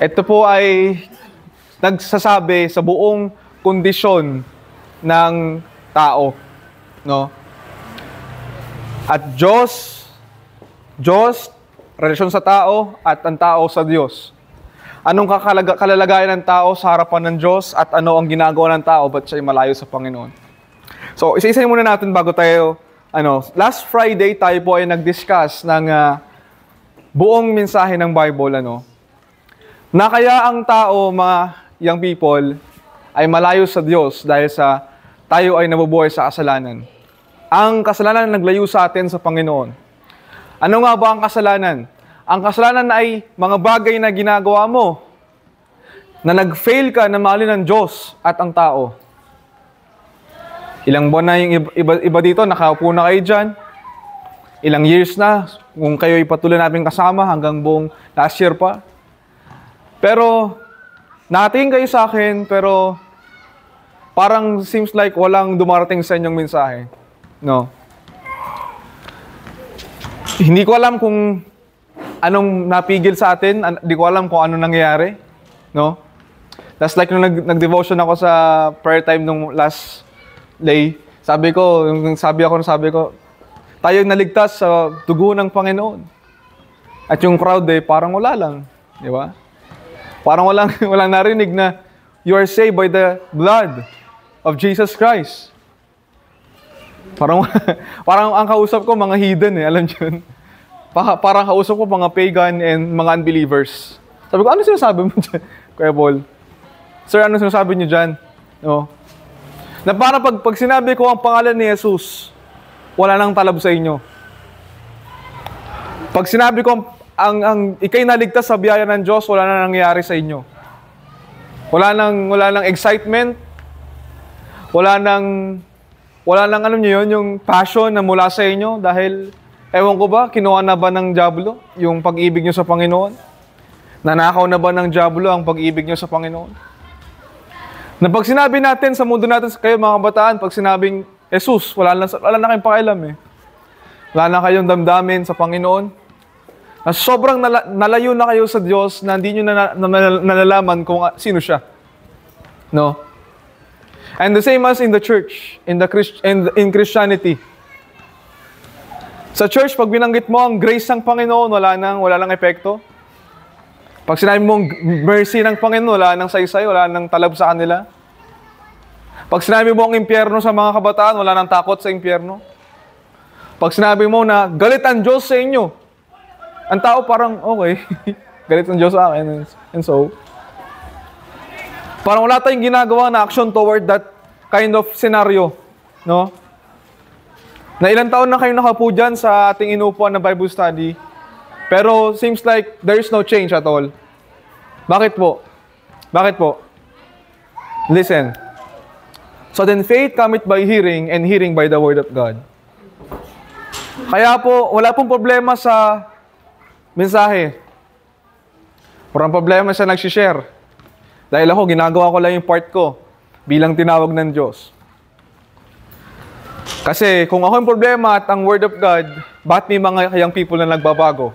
Ito po ay nagsasabi sa buong kondisyon ng tao, no? At Diyos, relasyon sa tao, at ang tao sa Diyos. Anong kalalagayan ng tao sa harapan ng Diyos at ano ang ginagawa ng tao ba't siya'y malayo sa Panginoon? So, isa-isahin muna natin bago tayo, last Friday tayo po ay nag-discuss ng buong mensahe ng Bible, na kaya ang tao, mga young people, ay malayo sa Diyos dahil sa tayo ay nabubuhay sa kasalanan. Ang kasalanan naglayo sa atin sa Panginoon. Ano nga ba ang kasalanan? Ang kasalanan ay mga bagay na ginagawa mo na nag-fail ka na mahalin ng Diyos at ang tao. Ilang buwan na yung iba dito, nakaupo na kayo dyan. Ilang years na, kung kayo'y patuloy namin kasama hanggang buong last year pa. Pero, nakatingin kayo sa akin, pero parang seems like walang dumarating sa inyong mensahe. No? Hindi ko alam kung anong napigil sa atin. Hindi ko alam kung ano nangyayari. No? That's like nung nag-devotion ako sa prayer time nung last day. Sabi ko, tayo naligtas sa dugo ng Panginoon. At yung crowd parang wala lang. Di ba? Parang walang narinig na you are saved by the blood of Jesus Christ. Parang ang kausap ko mga hidden alam niyo yun. Parang kausap ko mga pagan and mga unbelievers. Sabi ko, ano sinasabi mo dyan, Kuya Paul? Sir, ano sinasabi niyo dyan? No? Na para pag sinabi ko ang pangalan ni Jesus, wala nang talab sa inyo. Pag sinabi ko ang ikay naligtas sa biyaya ng Diyos, wala na nangyayari sa inyo. Wala nang excitement. Wala nang ano niyo yun, yung passion na mula sa inyo dahil ewan ko ba, kinuha na ba ng dyablo yung pag-ibig niyo sa Panginoon? Nanakaw na ba ng dyablo ang pag-ibig niyo sa Panginoon? Na pag sinabi natin sa mundo natin, kayo mga kabataan, pag sinabing Jesus, wala na kayong pakialam Wala na kayong damdamin sa Panginoon. Na sobrang nalayo na kayo sa Diyos na hindi nyo nalalaman kung sino siya. No? And the same as in the church, in Christianity. Sa church, pag binanggit mo ang grace ng Panginoon, wala nang epekto. Pag sinabi mong mercy ng Panginoon, wala nang saysay, wala nang talab sa kanila. Pag sinabi mo ang impyerno sa mga kabataan, wala nang takot sa impyerno. Pag sinabi mo na galit ang Diyos sa inyo, ang tao parang, okay, galit ang Diyos sa akin. And so, parang wala tayong ginagawa na action toward that kind of scenario. No? Na ilang taon na kayo nakapo dyan sa ating inupuan na Bible study, pero seems like there is no change at all. Bakit po? Listen. So then faith cometh by hearing, and hearing by the word of God. Kaya po, wala pong problema sa mensahe. Walang problema siya nagsishare. Dahil ako, ginagawa ko lang yung part ko bilang tinawag ng Diyos. Kasi kung ako yung problema at ang Word of God, bakit may mga young people na nagbabago?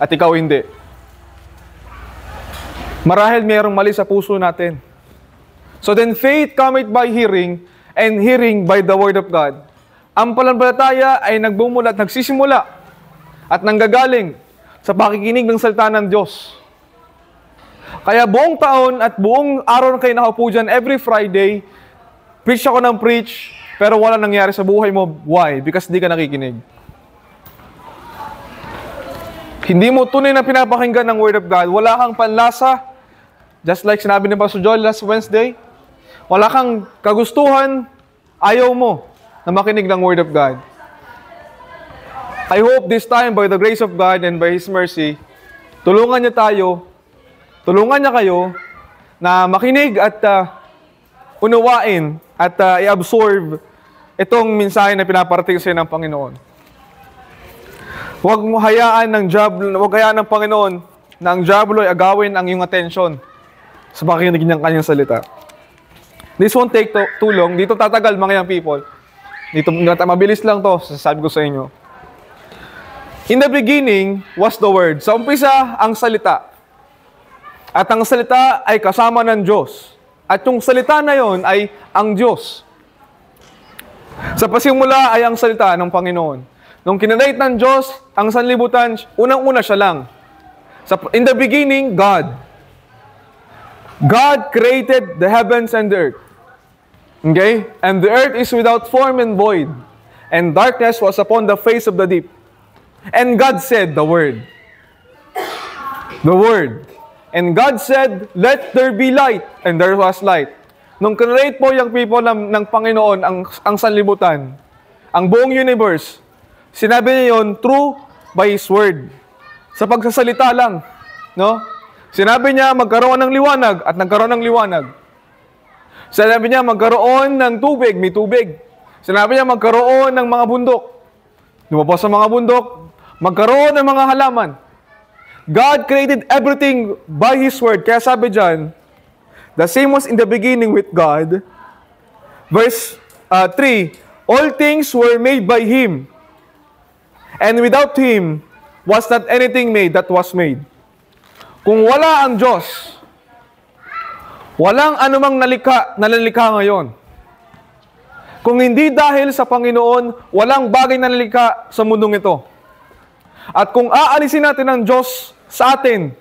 At ikaw hindi? Marahil mayroong mali sa puso natin. So then faith cometh by hearing, and hearing by the Word of God. Ang pananampalataya ay nagbumula at nagsisimula at nanggagaling sa pakikinig ng salita ng Diyos. Kaya buong taon at buong araw na kayo nakaupo dyan, every Friday, preach ako ng preach, pero wala nangyari sa buhay mo. Why? Because di ka nakikinig. Hindi mo tunay na pinapakinggan ng Word of God. Wala kang panlasa. Just like sinabi ni Pastor Joel last Wednesday, wala kang kagustuhan, ayaw mo na makinig ng Word of God. I hope this time, by the grace of God and by His mercy, tulungan niya kayo na makinig at unawain at i-absorb itong mensahe na pinaparating sa iyo ng Panginoon. Huwag hayaan ng Panginoon na ang diablo ay agawin ang iyong atensyon sa pakikinig ng kanyang salita. This won't take too long. Dito tatagal mga young people. Dito mabilis lang to, sasabi ko sa inyo. In the beginning was the Word. Sa umpisa, ang salita. At ang salita ay kasama ng Diyos. At yung salita na yon ay ang Diyos. Sa pasimula ay ang salita ng Panginoon. Nung kinreate ng Diyos, ang sanlibutan, unang-una siya lang. In the beginning, God. God created the heavens and the earth. Okay? And the earth is without form and void. And darkness was upon the face of the deep. And God said the word. The word. And God said, let there be light. And there was light. Nung kinreate po yung people ng Panginoon, ang sanlibutan, ang buong universe, sinabi niya yun through by His word. Sa pagsasalita lang. No? Sinabi niya magkaroon ng liwanag at nagkaroon ng liwanag. Sinabi niya magkaroon ng tubig, may tubig. Sinabi niya magkaroon ng mga bundok. Lumabas sa mga bundok, magkaroon ng mga halaman. God created everything by His word. Kaya sabi dyan, the same was in the beginning with God. Verse 3, all things were made by Him. And without Him, was not anything made that was made. Kung wala ang Diyos, walang anumang nalikha ngayon. Kung hindi dahil sa Panginoon, walang bagay na nalikha sa mundong ito. At kung aalisin natin ang Diyos sa atin,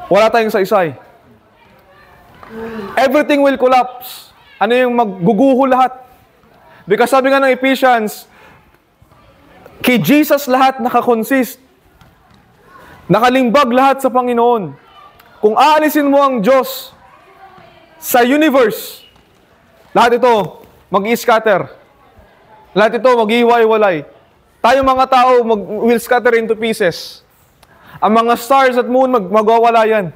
wala tayong saysay. Everything will collapse. Ano yung magguguho lahat? Because sabi nga ng Ephesians, kay Jesus lahat nakakonsist. Nakalimbag lahat sa Panginoon. Kung aalisin mo ang Diyos sa universe, lahat ito mag-i-scatter. Lahat ito mag-iwalay-walay. Tayo mga tao will scatter into pieces. Ang mga stars at moon magwawala yan.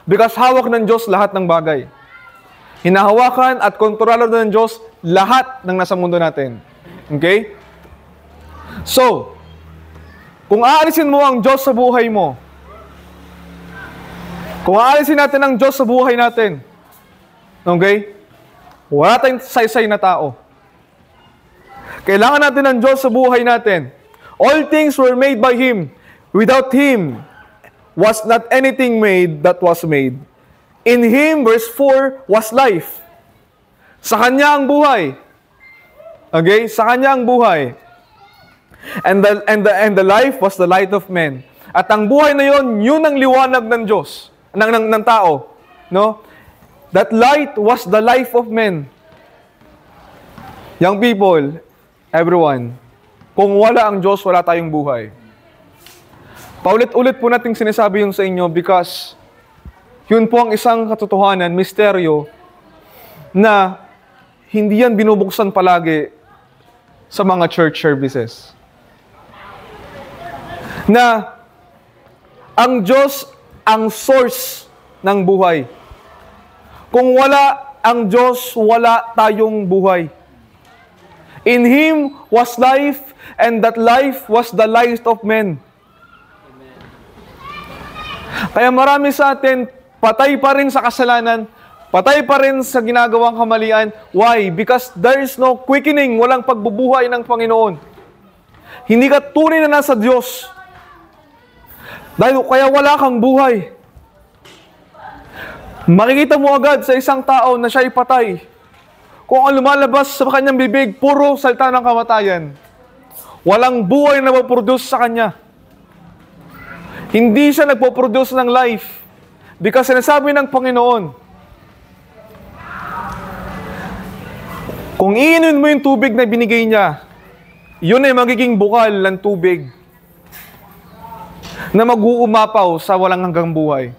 Because hawak ng Diyos lahat ng bagay. Hinahawakan at kontrolado ng Diyos lahat ng nasa mundo natin. Okay? So, kung aalisin mo ang Diyos sa buhay mo, kung aalisin natin ang Diyos sa buhay natin, okay? Wala tayong saysay na tao. Kailangan natin ang Diyos sa buhay natin. All things were made by Him. Without Him, was not anything made that was made. In Him, verse 4, was life. Sa Kanya ang buhay. Okay? Sa Kanya ang buhay. And the life was the light of men. At ang buhay na yon, yun ang liwanag ng Diyos, ng tao. No? That light was the life of men. Young people, everyone, kung wala ang Diyos, wala tayong buhay. Paulit-ulit po natin sinasabi yun sa inyo because yun po ang isang katotohanan, misteryo, na hindi yan binubuksan palagi sa mga church services. Na ang Diyos ang source ng buhay. Kung wala ang Diyos, wala tayong buhay. In Him was life, and that life was the light of men. Kaya marami sa atin, patay pa rin sa kasalanan, patay pa rin sa ginagawang kamalian. Why? Because there is no quickening, walang pagbubuhay ng Panginoon. Hindi ka tunay na nasa Diyos. Dahil kaya wala kang buhay. Makikita mo agad sa isang tao na siya ay patay. Kung ang lumalabas sa kanyang bibig, puro salita ng kamatayan. Walang buhay na maproduce sa kanya. Hindi siya nagpo-produce ng life. Because sinasabi ng Panginoon, kung iinumin mo yung tubig na binigay niya, yun ay magiging bukal ng tubig na mag-uumapaw sa walang hanggang buhay.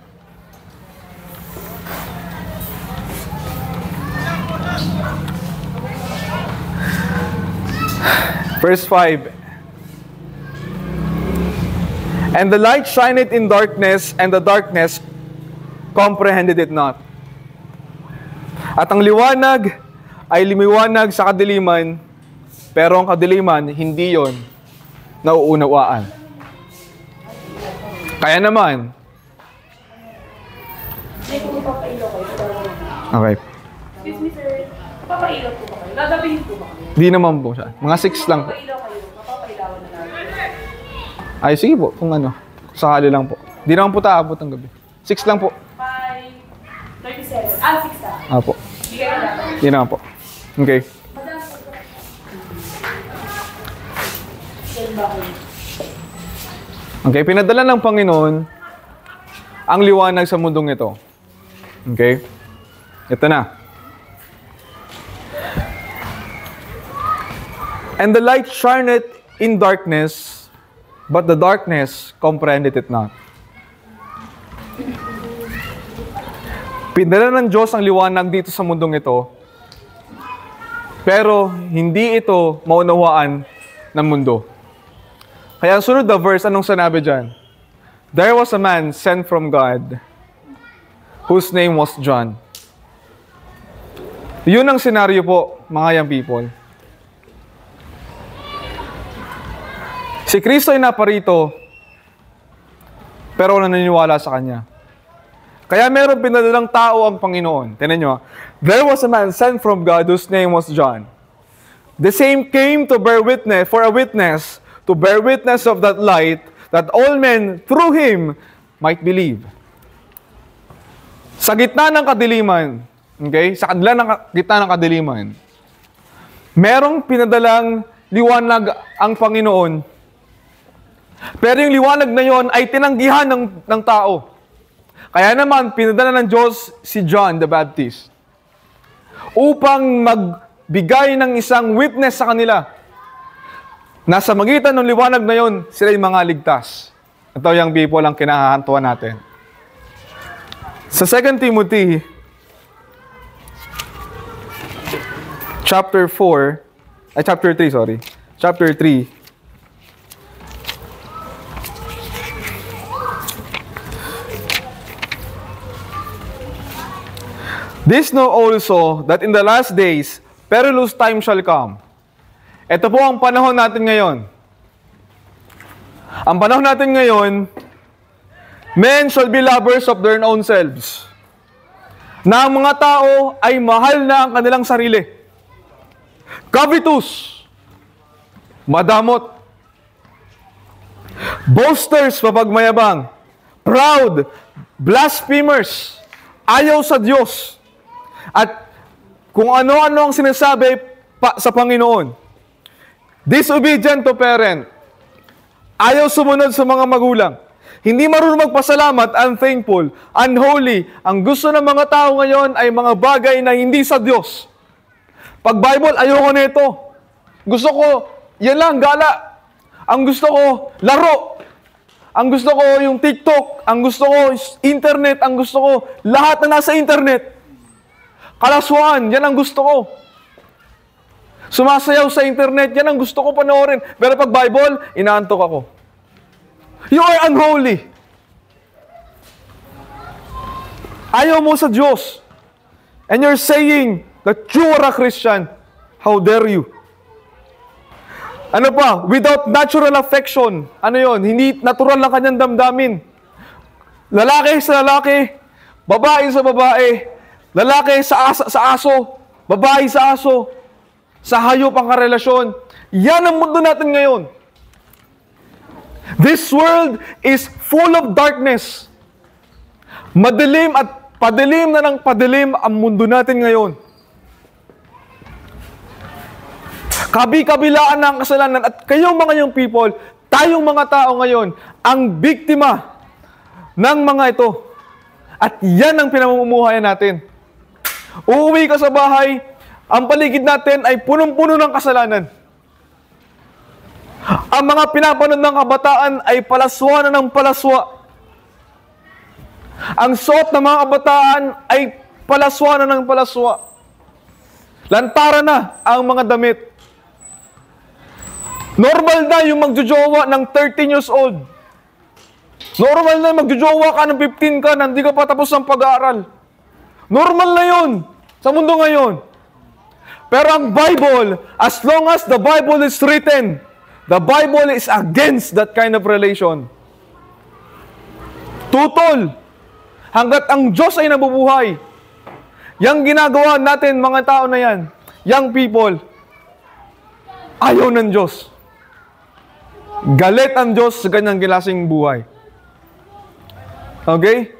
Verse 5. And the light shineth in darkness, and the darkness comprehended it not. At ang liwanag ay lumiwanag sa kadiliman, pero ang kadiliman, hindi yon nauunawaan. Kaya naman, okay. Excuse me, sir. Papailaw po ba kayo? Gagabihin po ba kayo? Di naman po siya. Mga 6 lang po. Papailaw kayo. Papapailawan na namin. Ay, sige po. Kung ano. Sakali lang po. Di naman po taabot ng gabi. 6 lang po. 5:37. 6 na. Apo. Hindi ka na dapat. Yun na po. Okay. Okay, pinadala ng Panginoon ang liwanag sa mundong ito. Okay? Ito na. And the light shineth in darkness, but the darkness comprehended it not. Pinadala ng Diyos ang liwanag dito sa mundong ito, pero hindi ito maunawaan ng mundo. Kaya sunod na verse, anong sinabi dyan? There was a man sent from God, whose name was John. Yun ang senaryo po, mga young people. Si Kristo ay naparito, pero wala naniniwala sa Kanya. Kaya meron pinadalang tao ang Panginoon. Tingnan nyo, there was a man sent from God whose name was John. The same came to bear witness, for a witness, to bear witness of that light, that all men through him might believe. Sa gitna ng kadiliman, okay? Sa gitna ng kadiliman, merong pinadalang liwanag ang Panginoon. Pero yung liwanag na yon ay tinanggihan ng tao. Kaya naman, pinadala ng Diyos si John the Baptist upang magbigay ng isang witness sa kanila. Nasa magitan ng liwanag na yon, sila yung mga ligtas. Ito yung people ang kinahahantuan natin. Sa 2 Timothy, chapter 3, chapter 3, this know also that in the last days, perilous time shall come. Ito po ang panahon natin ngayon. Ang panahon natin ngayon, men shall be lovers of their own selves. Na ang mga tao ay mahal na ang kanilang sarili. Covetous, madamot, boasters, mapagmayabang, proud, blasphemers, ayaw sa Diyos. At kung ano-ano ang sinasabi sa Panginoon. Disobedient to parent. Ayaw sumunod sa mga magulang. Hindi marunong magpasalamat, unthankful, unholy. Ang gusto ng mga tao ngayon ay mga bagay na hindi sa Diyos. Pag Bible, ayoko nito. Gusto ko, yan lang, gala. Ang gusto ko, laro. Ang gusto ko yung TikTok. Ang gusto ko, internet. Ang gusto ko, lahat na nasa internet. Kalaswaan, yan ang gusto ko. Sumasayaw sa internet, yan ang gusto ko panoorin. Pero pag Bible, inaantok ako. You are unholy. Ayaw mo sa Diyos. And you're saying that you are a Christian. How dare you? Ano pa? Without natural affection. Ano yon? Hindi natural lang kanyang damdamin. Lalaki sa lalaki. Babae sa babae. Lalaki sa aso. Babae sa aso. Sa hayop ang karelasyon. Yan ang mundo natin ngayon. This world is full of darkness. Madilim at padilim na ng padilim ang mundo natin ngayon. Kabi-kabilaan na ang kasalanan. At kayong mga young people, tayong mga tao ngayon, ang biktima ng mga ito. At yan ang pinamumuhayan natin. Uuwi ka sa bahay, ang paligid natin ay punong-puno ng kasalanan. Ang mga pinapanood ng kabataan ay palaswa na ng palaswa. Ang suot ng mga kabataan ay palaswa na ng palaswa. Lantara na ang mga damit. Normal na yung magjojowa ng 13 years old. Normal na magjojowa ka ng 15 ka na hindi ka pa tapos ng pag-aaral. Normal na yun sa mundo ngayon. Pero ang Bible, as long as the Bible is written, the Bible is against that kind of relation. Tutol. Hanggat ang Diyos ay nabubuhay. Yang ginagawa natin, mga tao na yan, young people, ayaw ng Diyos. Galit ang Diyos sa kanyang gilasing buhay. Okay?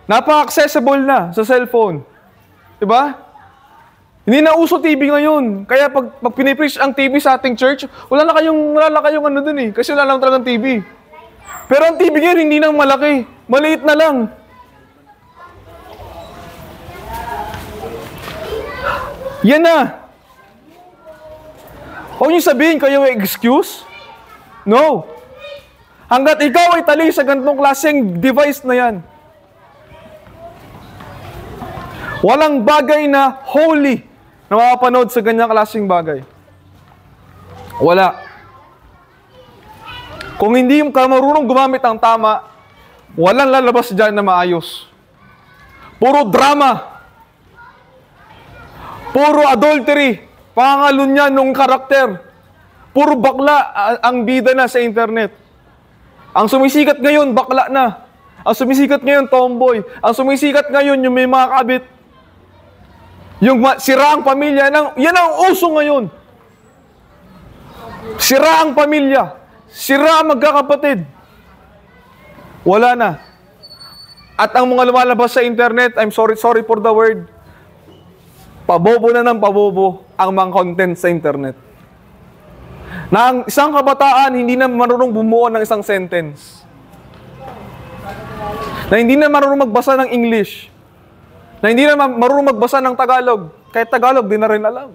Napaka-accessible na sa cellphone. Diba? Hindi na uso TV ngayon. Kaya pag pinipreach ang TV sa ating church, wala na kayong ano dun eh. Kasi wala lang talagang TV. Pero ang TV ngayon, hindi nang malaki. Maliit na lang. Yan na. Huwag niyo sabihin kayo ay excuse. No. Hanggat ikaw ay tali sa ganitong klaseng device na yan. Walang bagay na holy na mapapanood sa ganyang klaseng bagay. Wala. Kung hindi ka marunong gumamit ng tama, walang lalabas dyan na maayos. Puro drama. Puro adultery. Pangalunya nung karakter. Puro bakla ang bida na sa internet. Ang sumisikat ngayon, bakla na. Ang sumisikat ngayon, tomboy. Ang sumisikat ngayon, yung may mga kabit. Yung sira ang pamilya. Yan ang uso ngayon. Sira ang pamilya. Sira ang magkakapatid. Wala na. At ang mga lumalabas sa internet, I'm sorry for the word, pabobo na ng pabobo ang mga content sa internet. Na ang isang kabataan hindi na marunong bumuo ng isang sentence. Na hindi na marunong magbasa ng English. Na hindi na marunong magbasa ng Tagalog. Kahit Tagalog, di na rin alam.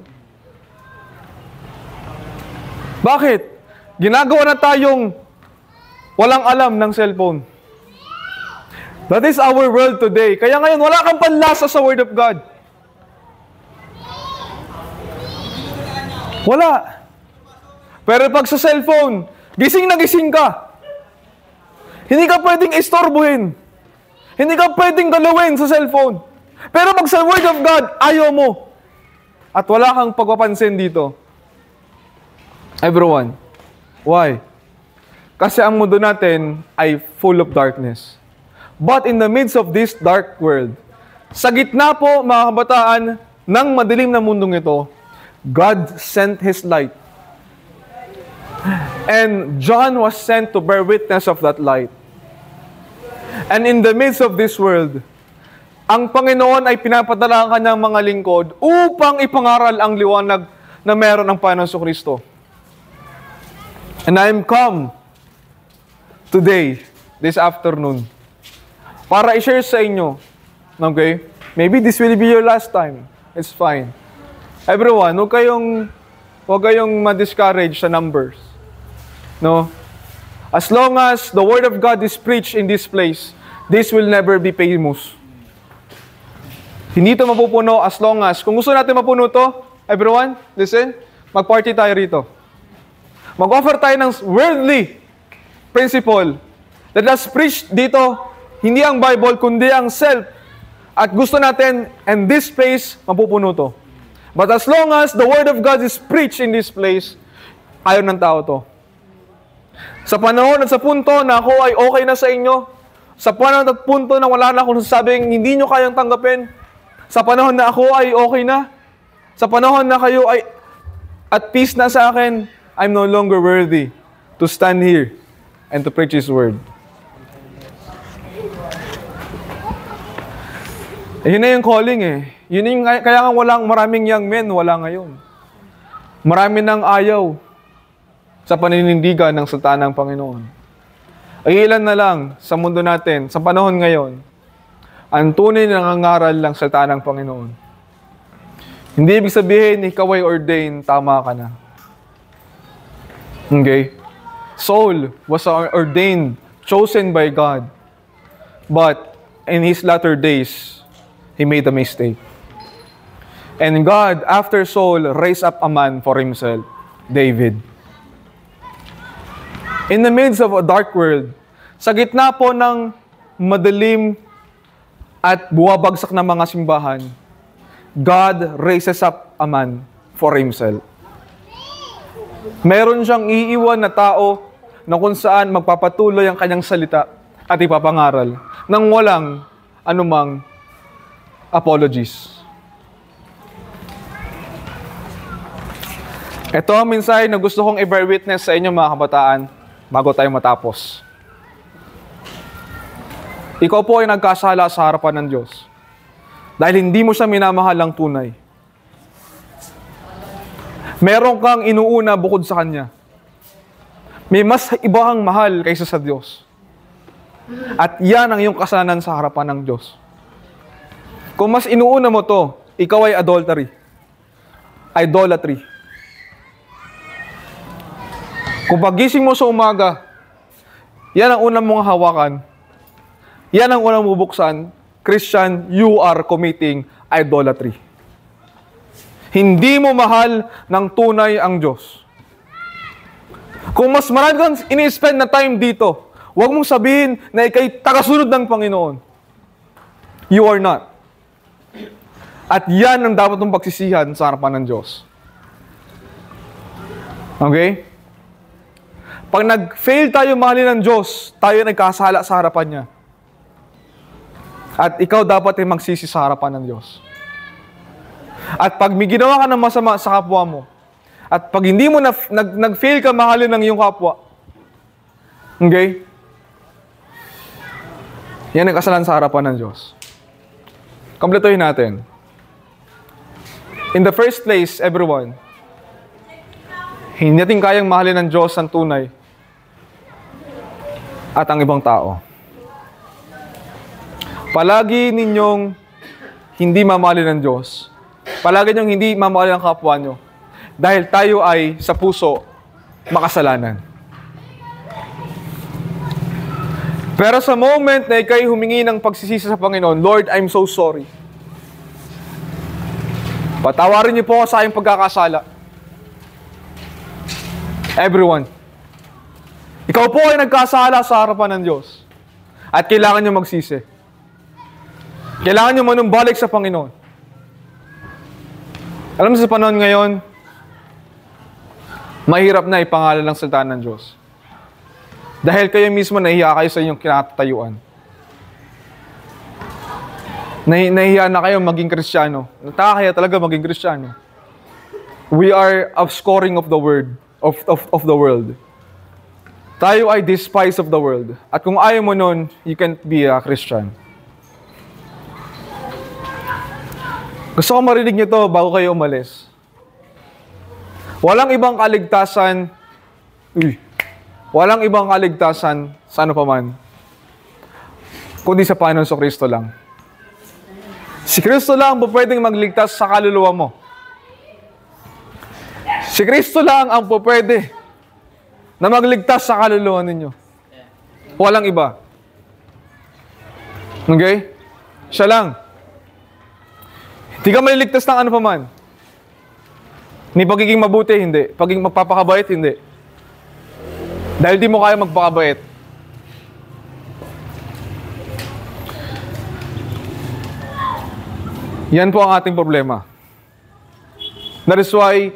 Bakit? Ginagawa na tayong walang alam ng cellphone. That is our world today. Kaya ngayon, wala kang panlasa sa Word of God. Wala. Pero pag sa cellphone, gising na gising ka. Hindi ka pwedeng istorbuhin. Hindi ka pwedeng galawin sa cellphone. Pero pag sa Word of God, ayaw mo. At wala kang pagpapansin dito. Everyone. Why? Kasi ang mundo natin ay full of darkness. But in the midst of this dark world, sa gitna po, mga kabataan, ng madilim na mundong ito, God sent His light. And John was sent to bear witness of that light. And in the midst of this world, ang Panginoon ay pinapadala ang kanyang mga lingkod upang ipangaral ang liwanag na meron ng Panginoon Kristo. And I am come today, this afternoon, para i-share sa inyo, okay? Maybe this will be your last time. It's fine. Everyone, huwag kayong ma-discourage sa numbers. No? As long as the Word of God is preached in this place, this will never be famous. Hindi ito mapupuno as long as, kung gusto natin mapuno to, everyone, listen, mag-party tayo rito. Mag-offer tayo ng worldly principle that has preached dito, hindi ang Bible, kundi ang self. At gusto natin, and this place, mapupuno to. But as long as the Word of God is preached in this place, ayaw ng tao to. Sa panahon at sa punto na ako ay okay na sa inyo, sa panahon at punto na wala na akong sasabing hindi nyo kayang tanggapin, sa panahon na ako ay okay na, sa panahon na kayo ay at peace na sa akin, I'm no longer worthy to stand here and to preach His Word. Yun na yung calling eh. Yun yung, kaya nga maraming young men, wala ngayon. Marami nang ayaw sa paninindigan ng salita ng Panginoon. Ay ilan na lang sa mundo natin, sa panahon ngayon, ang tunay na nangangaral lang salita ng Panginoon. Hindi ibig sabihin, ikaw ay ordained, tama ka na. Okay? Saul was ordained, chosen by God. But in his latter days, he made a mistake. And God, after Saul, raised up a man for himself, David. In the midst of a dark world, sa gitna po ng madilim at buwabagsak na mga simbahan, God raises up a man for himself. Meron siyang iiwan na tao na kung saan magpapatuloy ang kanyang salita at ipapangaral nang walang anumang apologies. Ito ang mensahe na gusto kong i-bear witness sa inyo mga kabataan bago tayo matapos. ikaw po ay nagkasala sa harapan ng Diyos. Dahil hindi mo siya minamahal ng tunay. Meron kang inuuna bukod sa Kanya. May mas iba kang mahal kaysa sa Diyos. At yan ang iyong kasalanan sa harapan ng Diyos. Kung mas inuuna mo to, ikaw ay adultery. Idolatry. Kung pagising mo sa umaga, yan ang unang mong hawakan. Yan ang unang bubuksan. Christian, you are committing idolatry. Hindi mo mahal ng tunay ang Diyos. Kung mas marami kang ini-spend na time dito, huwag mong sabihin na ikay tagasunod ng Panginoon. You are not. At yan ang dapat mong pagsisihan sa harapan ng Diyos. Okay? Pag nag-fail tayo mahalin ng Diyos, tayo nagkasala sa harapan niya. At ikaw dapat ay magsisi sa harapan ng Diyos. At pag may ginawa ka ng masama sa kapwa mo, at pag hindi mo nag-fail ka mahalin ng iyong kapwa, okay? Yan ang kasalanan sa harapan ng Diyos. Kompletuhin natin. In the first place, everyone, hindi natin kayang mahalin ng Diyos ang tunay at ang ibang tao. Palagi ninyong hindi mamahalin ng Diyos. Palagi ninyong hindi mamahalin ang kapwa nyo. Dahil tayo ay sa puso makasalanan. Pero sa moment na ikay humingi ng pagsisisi sa Panginoon, Lord, I'm so sorry. Patawarin niyo po ako sa aking pagkakasala. Everyone. Ikaw po ay nagkasala sa harapan ng Diyos. At kailangan niyo magsisi. Kailangan niyo manumbalik sa Panginoon. Alam mo sa panahon ngayon, mahirap na ipangalan ng salita ng Diyos. Dahil kayo mismo nahihiya kayo sa inyong kinatatayuan. Nahihiya na kayo maging Kristiyano. Nakakaya talaga maging Kristiyano. We are offscoring of the word, of the world. Tayo ay despise of the world. At kung ayaw mo nun, you can't be a Christian. Gusto ko marinig niyo to bago kayo umalis. Walang ibang kaligtasan, walang ibang kaligtasan sa ano paman, kundi sa Panginoon sa Kristo lang. Si Kristo lang ang pwedeng magligtas sa kaluluwa mo. Si Kristo lang ang pwede na magligtas sa kaluluwa ninyo. Walang iba. Okay? Siya lang. Hindi ka maliligtas ng ano paman. Ni pagiging mabuti, hindi. Pagiging magpapakabait, hindi. Dahil di mo kaya magpakabait. Yan po ang ating problema. That is why,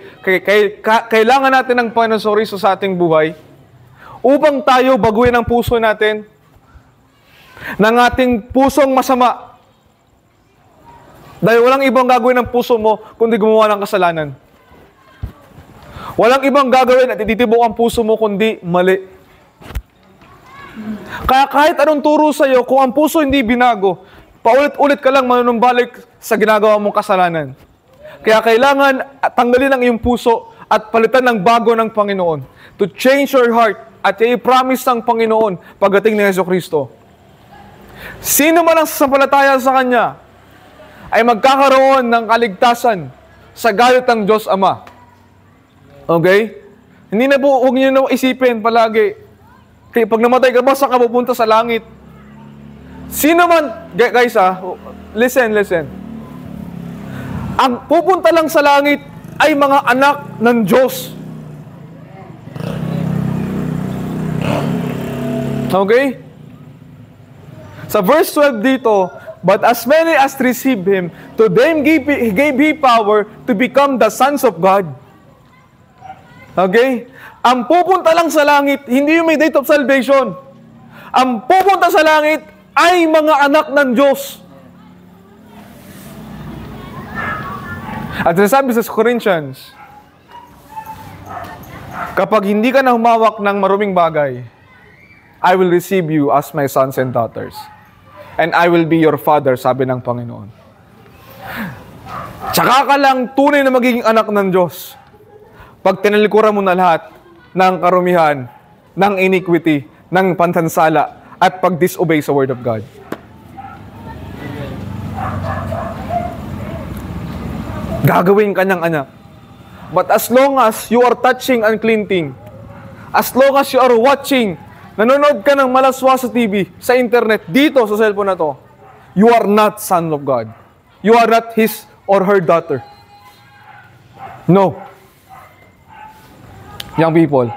kailangan natin ng Panginoon sa Kristo sa ating buhay upang tayo baguhin ang puso natin ng ating pusong masama. Dahil walang ibang gagawin ng puso mo kundi gumawa ng kasalanan. Walang ibang gagawin at ititibok ang puso mo kundi mali. Kaya kahit anong turo sa'yo, kung ang puso hindi binago, paulit-ulit ka lang manunumbalik sa ginagawa mong kasalanan. Kaya kailangan tanggalin ang iyong puso at palitan ng bago ng Panginoon. To change your heart at i-promise ng Panginoon pagdating ni Jesucristo. Sino man ang sasampalataya sa Kanya ay magkakaroon ng kaligtasan sa galit ng Diyos Ama. Okay? Hindi na po, huwag niyo na isipin palagi. Kaya pag namatay ka ba, saan ka pupunta sa langit? Sino man, guys listen. Ang pupunta lang sa langit ay mga anak ng Diyos. Okay? Sa verse 12 dito, but as many as received Him, to them gave He power to become the sons of God. Okay? Ang pupunta lang sa langit, hindi yung may date of salvation. Ang pupunta sa langit ay mga anak ng Diyos. At sinasabi sa Corinthians, kapag hindi ka na humawak ng maruming bagay, I will receive you as my sons and daughters. and I will be your Father, sabi ng Panginoon. Tsaka ka lang tunay na magiging anak ng Diyos pag tinalikuran mo na lahat ng karumihan, ng iniquity, ng pansansala, at pag-disobey sa Word of God. Gagawin ka niyang anak. But as long as you are touching unclean thing, as long as you are watching, nanonood ka ng malaswa sa TV, sa internet, dito sa cellphone na to, you are not son of God. You are not his or her daughter. No. Young people.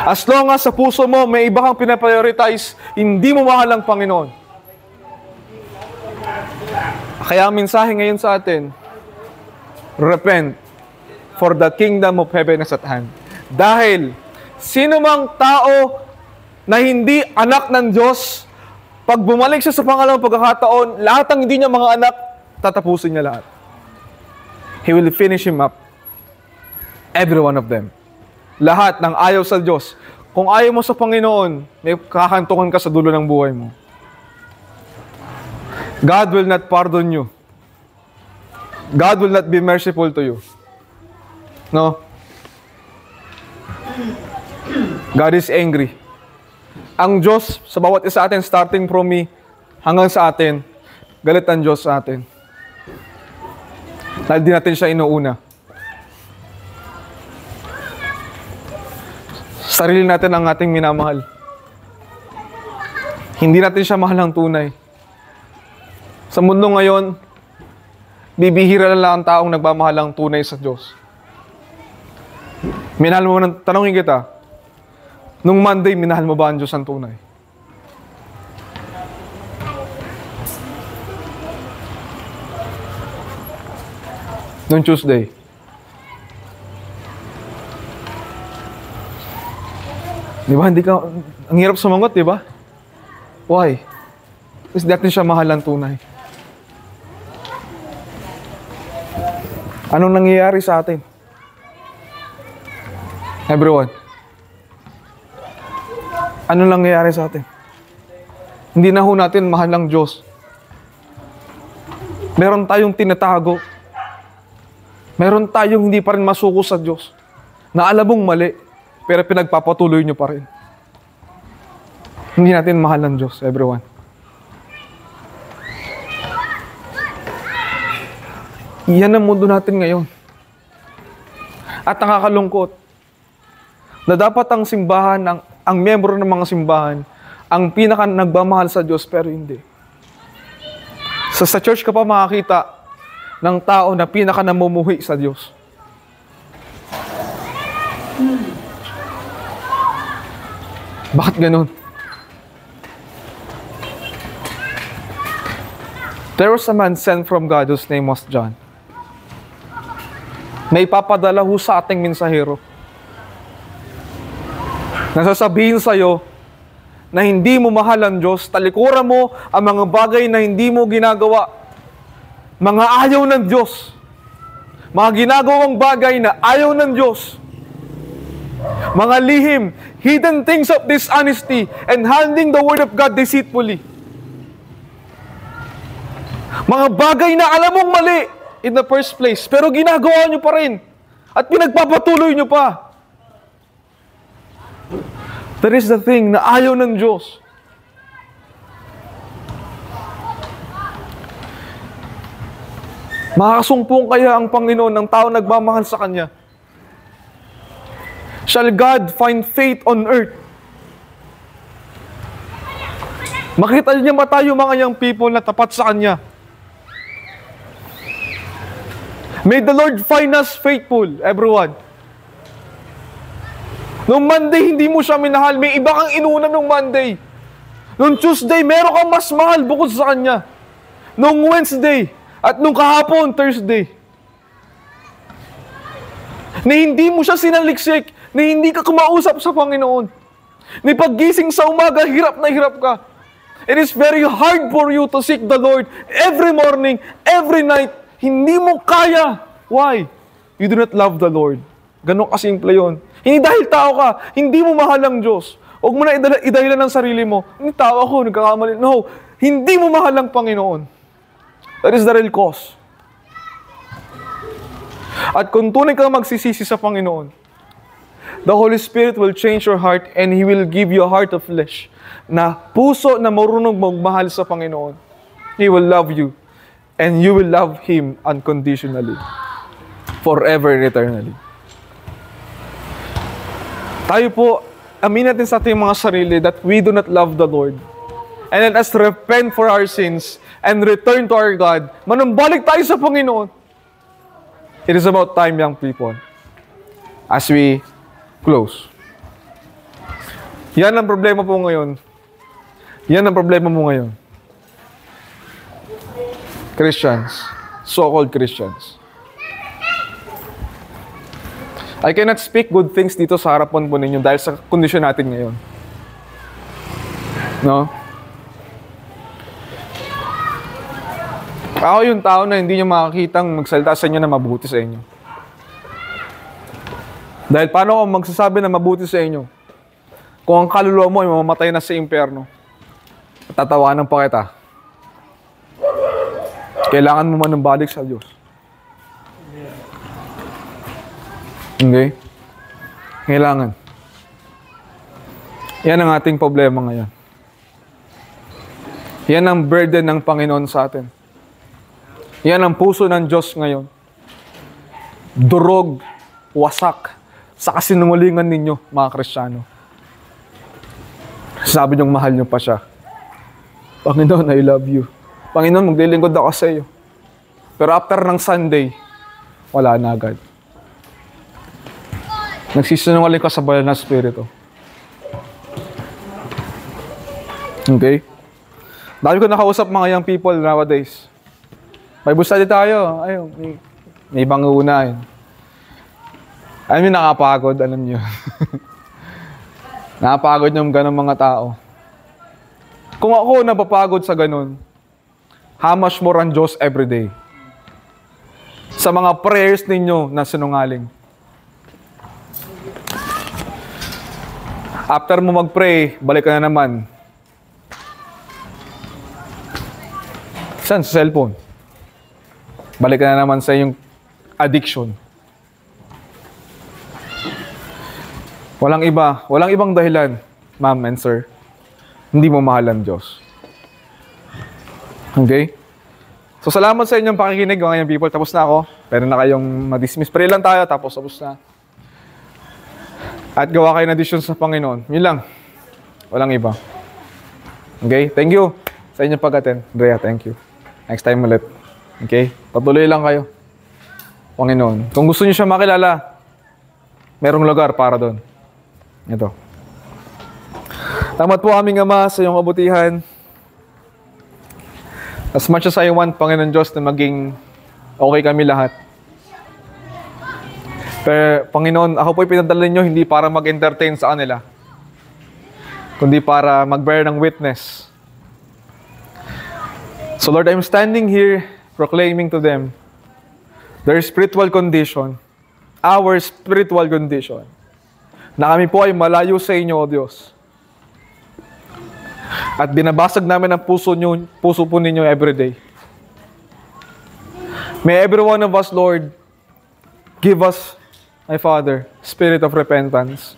As long as sa puso mo may iba kang pinaprioritize, hindi mo mahal ang Panginoon. Kaya ang mensahe ngayon sa atin, repent, for the kingdom of heaven is at hand. Dahil, sino mang tao na hindi anak ng Diyos, pag bumalik siya sa pangalawang pagkakataon, lahat ng hindi niya mga anak, tatapusin niya lahat. He will finish him up. Every one of them. Lahat ng ayaw sa Diyos. Kung ayaw mo sa Panginoon, may kakantungan ka sa dulo ng buhay mo. God will not pardon you. God will not be merciful to you. No? God is angry. Ang Diyos, sa bawat isa atin, starting from me, hanggang sa atin, galit ang Diyos sa atin. Dahil di natin siya inuuna. Sarili natin ang ating minamahal. Hindi natin siya mahal ng tunay. Sa mundo ngayon, bibihira na lang ang taong nagmamahal ng tunay sa Diyos. Minahal mo tanongin kita, nung Monday, minahal mo ba ang Diyos ang tunay? Nung Tuesday. Di ba? Ang hirap sumangot, di ba? Why? Kasi natin siya mahal ng tunay. Anong nangyayari sa atin? Everyone. Anong nangyayari sa atin? Hindi na ho natin mahal ng Diyos. Meron tayong tinatago. Meron tayong hindi pa rin masuko sa Diyos. Na alam mong mali, pero pinagpapatuloy nyo pa rin. Hindi natin mahal ng Diyos, everyone. Yan ang mundo natin ngayon. At nakakalungkot na dapat ang simbahan, ang miyembro ng mga simbahan, ang pinaka nagmamahal sa Diyos, pero hindi. Sa church ka pa makakita ng tao na pinaka namumuhi sa Diyos. Bakit ganun? There was a man sent from God whose name was John. May papadala ho sa ating mensahero. Nasasabihin sa'yo na hindi mo mahal ang Diyos, talikuran mo ang mga bagay na hindi mo ginagawa. Mga ayaw ng Diyos. Mga ginagawang bagay na ayaw ng Diyos. Mga lihim, hidden things of dishonesty, and handling the word of God deceitfully. Mga bagay na alam mong mali in the first place, pero ginagawa nyo pa rin. At pinagpapatuloy nyo pa. That is the thing na ayaw ng Diyos. Makakasumpong kaya ang Panginoon ng tao nagmamahal sa Kanya? Shall God find faith on earth? Makita niya ba tayo mga young people na tapat sa Kanya? May the Lord find us faithful, everyone. Noong Monday, hindi mo siya minahal. May iba kang inuna nung Monday. Noong Tuesday, meron kang mas mahal bukod sa Kanya. Noong Wednesday, at nung kahapon, Thursday. Na hindi mo siya sinaliksik, na hindi ka kumausap sa Panginoon. Na paggising sa umaga, hirap na hirap ka. It is very hard for you to seek the Lord every morning, every night. Hindi mo kaya. Why? You do not love the Lord. Ganon kasimple yun. Hindi dahil tao ka, hindi mo mahal ang Diyos. Huwag mo na idahilan ng sarili mo. Hindi tao ako, nagkakamali. No, hindi mo mahal ang Panginoon. That is the real cause. At kung tunay kang magsisisi sa Panginoon, the Holy Spirit will change your heart and He will give you a heart of flesh na puso na marunong magmahal sa Panginoon. He will love you and you will love Him unconditionally, forever and eternally. Tayo po, amin natin sa ating mga sarili that we do not love the Lord. And let us repent for our sins and return to our God. Manumbalik tayo sa Panginoon. It is about time, young people. As we close. Yan ang problema po ngayon. Yan ang problema mo ngayon. Christians. So-called Christians. I cannot speak good things dito sa harapan po ninyo dahil sa kondisyon natin ngayon. No? Ako yung tao na hindi nyo makakitang magsalita sa inyo na mabuti sa inyo. Dahil paano ako magsasabi na mabuti sa inyo kung ang kaluluwa mo ay mamamatay na sa impyerno? Tatawanan pa kita. Kailangan mo manumbalik sa Diyos. Okay? Kailangan. Yan ang ating problema ngayon. Yan ang burden ng Panginoon sa atin. Yan ang puso ng Diyos ngayon. Durog, wasak, sa kasinungalingan ninyo, mga Kristiyano. Sabi niyong mahal niyo pa siya. Panginoon, I love you. Panginoon, maglilingkod ako sa iyo. Pero after ng Sunday, wala na agad. Nagsisinungaling ka sa banal na Espiritu. Okay? Dami ko nakausap mga young people nowadays. Bible study tayo. Ayun, may ibang uunahin. Alam niyo, nakapagod. Alam niyo. Nakapagod yung ganun mga tao. Kung ako napapagod sa ganun, how much more ang Diyos everyday? Sa mga prayers ninyo na sinungaling. After mo mag-pray, balik ka na naman. Saan? Sa cellphone. Balik ka na naman sa iyong addiction. Walang iba. Walang ibang dahilan, ma'am and sir. Hindi mo mahal ang Diyos. Okay? So, salamat sa inyong pakikinig, mga people. Tapos na ako. Pwede na kayong ma-dismiss. Pray lang tayo, tapos na. At gawa kayo na decision sa Panginoon. Yun lang. Walang iba. Okay? Thank you sa inyong pag-attend. Andrea, thank you. Next time ulit. Okay? Patuloy lang kayo. Panginoon. Kung gusto niyo siya makilala, merong lugar para doon. Ito. Salamat po aming Ama sa iyong kabutihan. As much as I want, Panginoon Diyos, na maging okay kami lahat. Pero, Panginoon, ako po'y pinadala niyo hindi para mag-entertain sa kanila, kundi para mag-bear ng witness. So Lord, I'm standing here proclaiming to them their spiritual condition, our spiritual condition, na kami po ay malayo sa inyo, O Diyos. At binabasag namin ang puso po ninyo everyday. May every one of us, Lord, give us, my Father, spirit of repentance.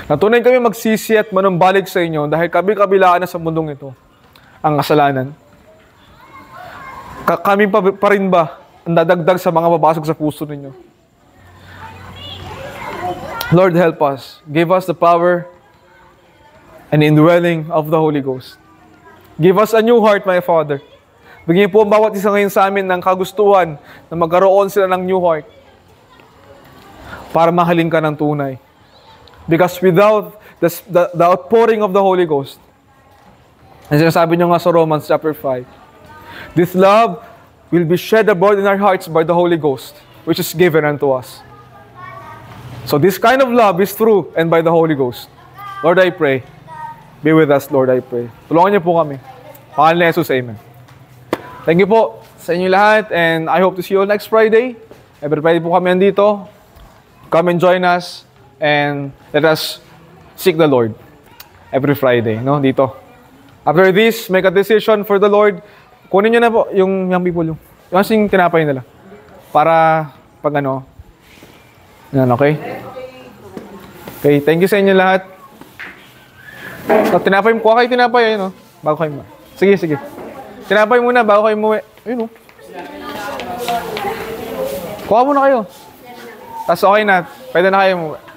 Na tunay kami magsisi at manumbalik sa inyo dahil kabi-kabilaan na sa mundong ito ang kasalanan. Kami pa rin ba ang dadagdag sa mga babasag sa puso ninyo? Lord, help us. Give us the power and indwelling of the Holy Ghost. Give us a new heart, my Father. Bigyan po ang bawat isa ngayon sa amin ng kagustuhan na magkaroon sila ng new heart para mahalin ka ng tunay. Because without the outpouring of the Holy Ghost, ang sinasabi nyo nga sa Romans chapter 5, this love will be shed abroad in our hearts by the Holy Ghost, which is given unto us. So this kind of love is true and by the Holy Ghost. Lord, I pray. Be with us, Lord, I pray. Tulungan niyo po kami. Pangalan ni Jesus, amen. Thank you po sa inyo lahat and I hope to see you all next Friday. Every Friday po kami nandito. Come and join us and let us seek the Lord. Every Friday, no? Dito. After this, make a decision for the Lord. Kunin nyo na po yung young people, yung kasing tinapay nila. Para, pag ano, yan, okay? Okay, thank you sa inyo lahat. So, tinapay mo, kuha kayo tinapay, ayun, no? Bago kayo sige, sige. Tinapay muna, bago kayo umuwi. Ayun, no? Kuha muna kayo. Tapos okay na, pwede na kayo umuwi.